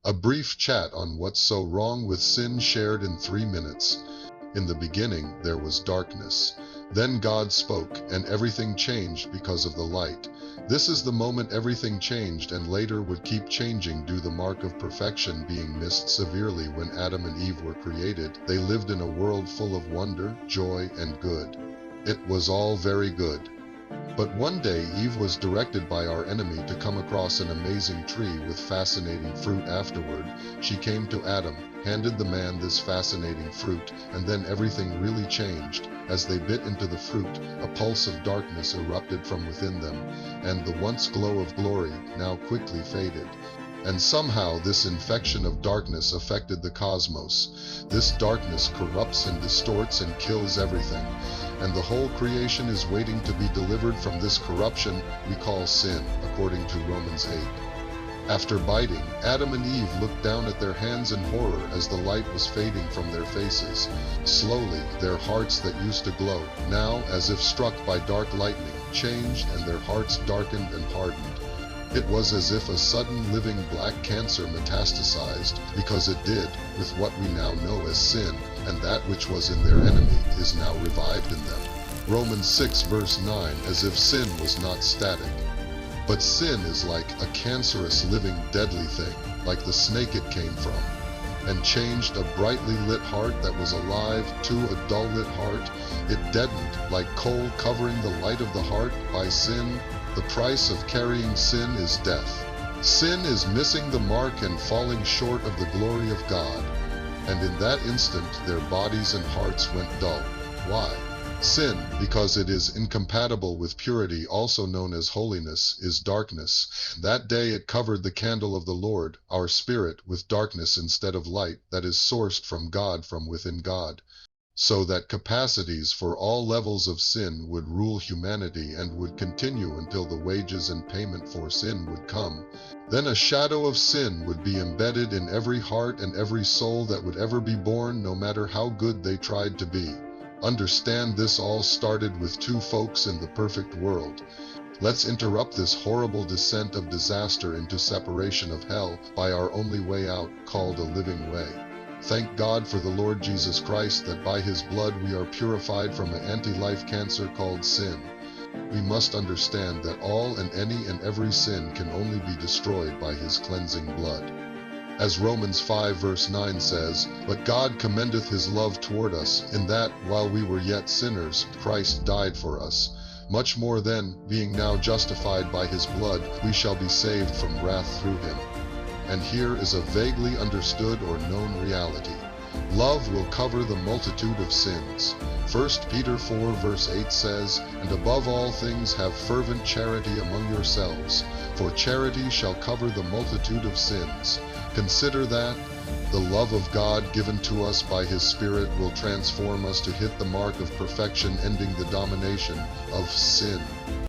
A brief chat on what's so wrong with sin shared in 3 minutes. In the beginning, there was darkness. Then God spoke, and everything changed because of the light. This is the moment everything changed and later would keep changing due the mark of perfection being missed severely when Adam and Eve were created. They lived in a world full of wonder, joy, and good. It was all very good. But one day Eve was directed by our enemy to come across an amazing tree with fascinating fruit. Afterward, she came to Adam, handed the man this fascinating fruit, and then everything really changed. As they bit into the fruit, a pulse of darkness erupted from within them, and the once glow of glory now quickly faded. And somehow this infection of darkness affected the cosmos. This darkness corrupts and distorts and kills everything, and the whole creation is waiting to be delivered from this corruption we call sin, according to Romans 8. After biting, Adam and Eve looked down at their hands in horror as the light was fading from their faces. Slowly, their hearts that used to glow, now, as if struck by dark lightning, changed, and their hearts darkened and hardened. It was as if a sudden living black cancer metastasized, because it did, with what we now know as sin, and that which was in their enemy is now revived in them. Romans 6 verse 9, as if sin was not static. But sin is like a cancerous living deadly thing, like the snake it came from, and changed a brightly lit heart that was alive to a dull lit heart. It deadened, like coal covering the light of the heart by sin. The price of carrying sin is death. Sin is missing the mark and falling short of the glory of God. And in that instant their bodies and hearts went dull. Why? Sin, because it is incompatible with purity, also known as holiness, is darkness. That day it covered the candle of the Lord, our spirit, with darkness instead of light that is sourced from God, from within God. So that capacities for all levels of sin would rule humanity and would continue until the wages and payment for sin would come. Then a shadow of sin would be embedded in every heart and every soul that would ever be born, no matter how good they tried to be. Understand, this all started with two folks in the perfect world. Let's interrupt this horrible descent of disaster into separation of hell by our only way out, called a living way. Thank God for the Lord Jesus Christ that by His blood we are purified from an anti-life cancer called sin. We must understand that all and any and every sin can only be destroyed by His cleansing blood. As Romans 5 verse 9 says, "But God commendeth His love toward us, in that, while we were yet sinners, Christ died for us. Much more then, being now justified by His blood, we shall be saved from wrath through Him." And here is a vaguely understood or known reality. Love will cover the multitude of sins. 1 Peter 4 verse 8 says, "And above all things have fervent charity among yourselves, for charity shall cover the multitude of sins." Consider that. The love of God given to us by His Spirit will transform us to hit the mark of perfection, ending the domination of sin.